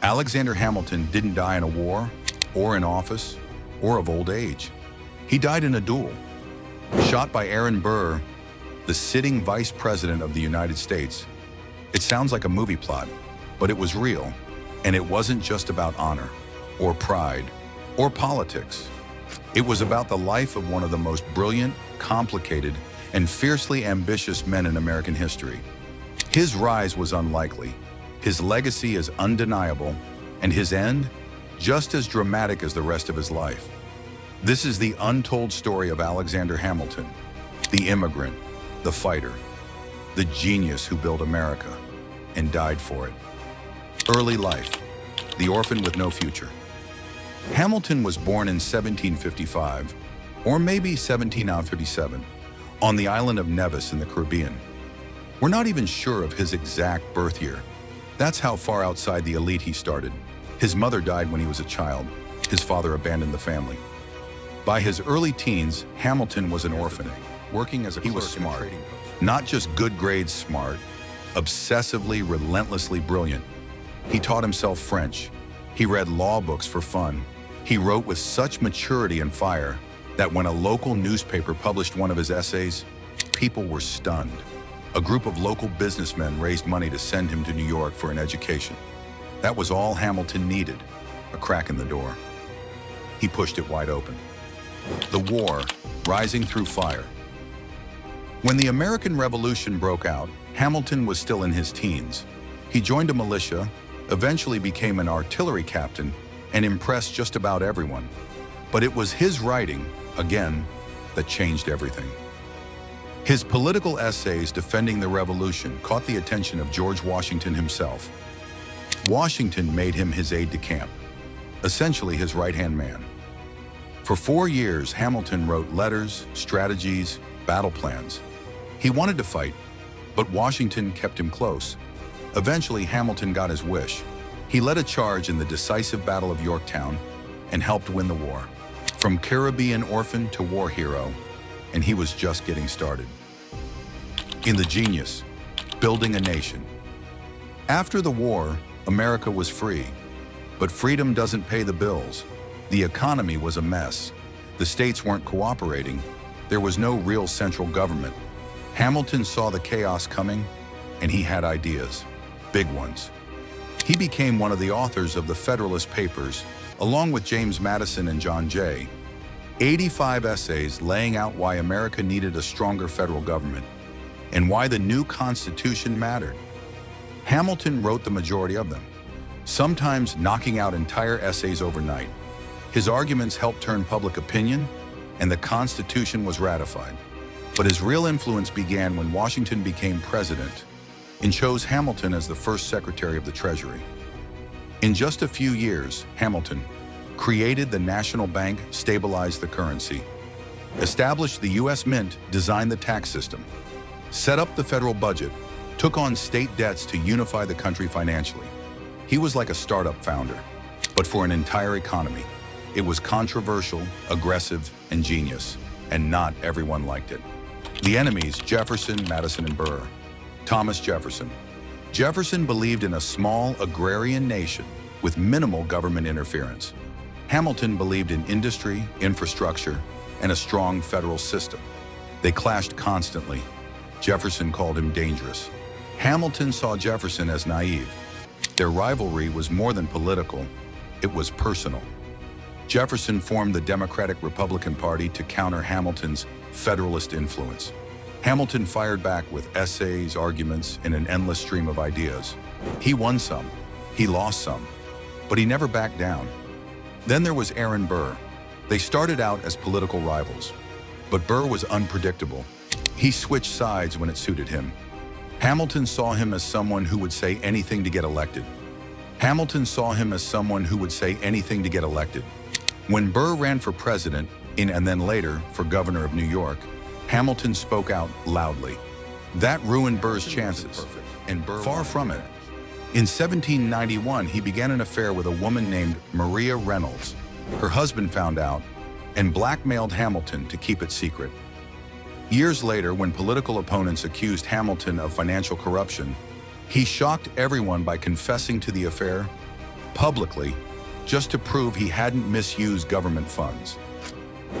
Alexander Hamilton didn't die in a war, or in office, or of old age. He died in a duel, shot by Aaron Burr, the sitting vice president of the United States. It sounds like a movie plot, but it was real, and it wasn't just about honor, or pride, or politics. It was about the life of one of the most brilliant, complicated, and fiercely ambitious men in American history. His rise was unlikely, his legacy is undeniable, and his end just as dramatic as the rest of his life. This is the untold story of Alexander Hamilton, the immigrant, the fighter, the genius who built America and died for it. Early life, the orphan with no future. Hamilton was born in 1755, or maybe 1757, on the island of Nevis in the Caribbean. We're not even sure of his exact birth year. That's how far outside the elite he started. His mother died when he was a child. His father abandoned the family. By his early teens, Hamilton was an orphan, working as a clerk. He was smart, not just good grades smart, obsessively, relentlessly brilliant. He taught himself French. He read law books for fun. He wrote with such maturity and fire that when a local newspaper published one of his essays, people were stunned. A group of local businessmen raised money to send him to New York for an education. That was all Hamilton needed, a crack in the door. He pushed it wide open. The war, rising through fire. When the American Revolution broke out, Hamilton was still in his teens. He joined a militia, eventually became an artillery captain, and impressed just about everyone. But it was his writing, again, that changed everything. His political essays defending the revolution caught the attention of George Washington himself. Washington made him his aide-de-camp, essentially his right-hand man. For 4 years, Hamilton wrote letters, strategies, battle plans. He wanted to fight, but Washington kept him close. Eventually, Hamilton got his wish. He led a charge in the decisive Battle of Yorktown and helped win the war. From Caribbean orphan to war hero, and he was just getting started. In The Genius, Building a Nation. After the war, America was free, but freedom doesn't pay the bills. The economy was a mess. The states weren't cooperating. There was no real central government. Hamilton saw the chaos coming, and he had ideas, big ones. He became one of the authors of the Federalist Papers, along with James Madison and John Jay. 85 essays laying out why America needed a stronger federal government and why the new Constitution mattered. Hamilton wrote the majority of them, sometimes knocking out entire essays overnight. His arguments helped turn public opinion, and the Constitution was ratified. But his real influence began when Washington became president and chose Hamilton as the first Secretary of the Treasury. In just a few years, Hamilton created the national bank, stabilized the currency, established the U.S. Mint, designed the tax system, set up the federal budget, took on state debts to unify the country financially. He was like a startup founder, but for an entire economy. It was controversial, aggressive, and genius, and not everyone liked it. The enemies: Jefferson, Madison, and Burr. Thomas Jefferson. Jefferson believed in a small agrarian nation with minimal government interference. Hamilton believed in industry, infrastructure, and a strong federal system. They clashed constantly. Jefferson called him dangerous. Hamilton saw Jefferson as naive. Their rivalry was more than political, it was personal. Jefferson formed the Democratic-Republican Party to counter Hamilton's Federalist influence. Hamilton fired back with essays, arguments, and an endless stream of ideas. He won some, he lost some, but he never backed down. Then there was Aaron Burr. They started out as political rivals, but Burr was unpredictable. He switched sides when it suited him. Hamilton saw him as someone who would say anything to get elected. When Burr ran for president, and then later for governor of New York, Hamilton spoke out loudly. That ruined Burr's chances, and Burr far from it. In 1791, he began an affair with a woman named Maria Reynolds. Her husband found out and blackmailed Hamilton to keep it secret. Years later, when political opponents accused Hamilton of financial corruption, he shocked everyone by confessing to the affair publicly, just to prove he hadn't misused government funds.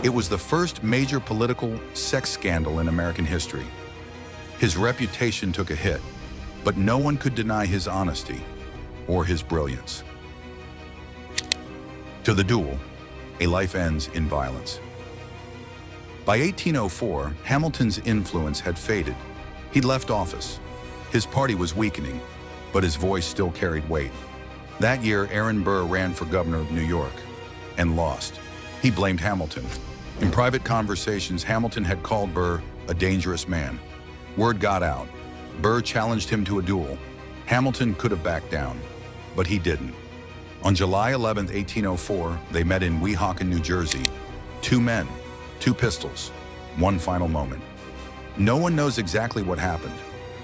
It was the first major political sex scandal in American history. His reputation took a hit, but no one could deny his honesty or his brilliance. To the duel, a life ends in violence. By 1804, Hamilton's influence had faded. He'd left office. His party was weakening, but his voice still carried weight. That year, Aaron Burr ran for governor of New York and lost. He blamed Hamilton. In private conversations, Hamilton had called Burr a dangerous man. Word got out. Burr challenged him to a duel. Hamilton could have backed down, but he didn't. On July 11, 1804, they met in Weehawken, New Jersey. Two men, two pistols, one final moment. No one knows exactly what happened.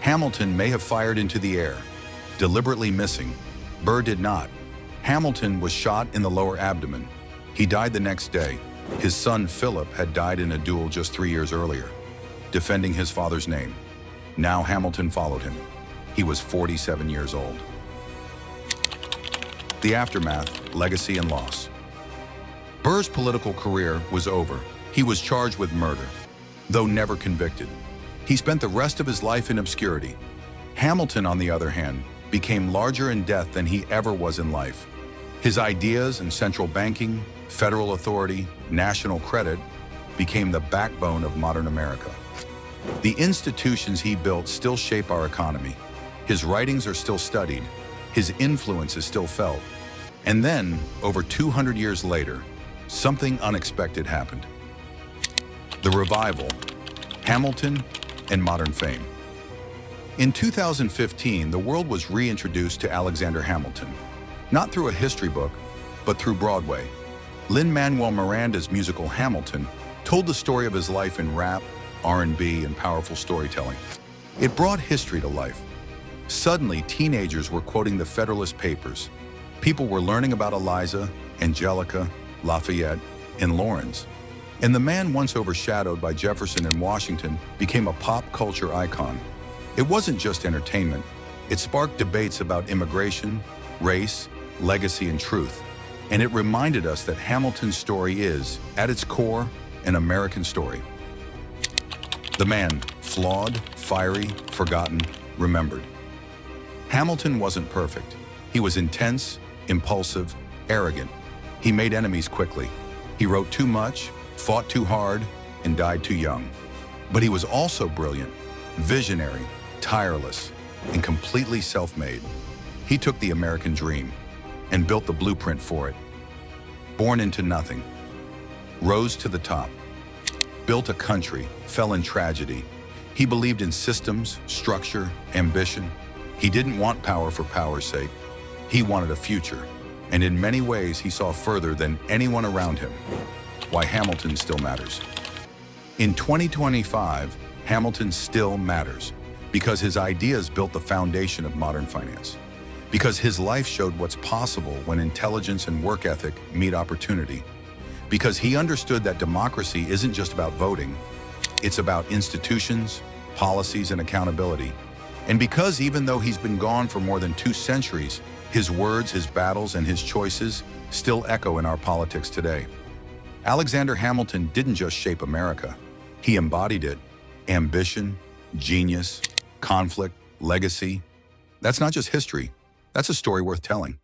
Hamilton may have fired into the air, deliberately missing. Burr did not. Hamilton was shot in the lower abdomen. He died the next day. His son, Philip, had died in a duel just 3 years earlier, defending his father's name. Now Hamilton followed him. He was 47 years old. The aftermath, legacy and loss. Burr's political career was over. He was charged with murder, though never convicted. He spent the rest of his life in obscurity. Hamilton, on the other hand, became larger in death than he ever was in life. His ideas in central banking, federal authority, national credit became the backbone of modern America. The institutions he built still shape our economy. His writings are still studied. His influence is still felt. And then, over 200 years later, something unexpected happened. The revival, Hamilton and modern fame. In 2015, the world was reintroduced to Alexander Hamilton, not through a history book, but through Broadway. Lin-Manuel Miranda's musical Hamilton told the story of his life in rap, R&B, and powerful storytelling. It brought history to life. Suddenly, teenagers were quoting the Federalist Papers. People were learning about Eliza, Angelica, Lafayette, and Lawrence. And the man once overshadowed by Jefferson and Washington became a pop culture icon. It wasn't just entertainment. It sparked debates about immigration, race, legacy, and truth. And it reminded us that Hamilton's story is, at its core, an American story. The man, flawed, fiery, forgotten, remembered. Hamilton wasn't perfect. He was intense, impulsive, arrogant. He made enemies quickly. He wrote too much, fought too hard, and died too young. But he was also brilliant, visionary, tireless, and completely self-made. He took the American dream and built the blueprint for it. Born into nothing, rose to the top, built a country, fell in tragedy. He believed in systems, structure, ambition. He didn't want power for power's sake. He wanted a future, and in many ways he saw further than anyone around him. Why Hamilton still matters. In 2025, Hamilton still matters because his ideas built the foundation of modern finance. Because his life showed what's possible when intelligence and work ethic meet opportunity. Because he understood that democracy isn't just about voting, it's about institutions, policies, and accountability. And because even though he's been gone for more than 2 centuries, his words, his battles, and his choices still echo in our politics today. Alexander Hamilton didn't just shape America, he embodied it. Ambition, genius, conflict, legacy. That's not just history, that's a story worth telling.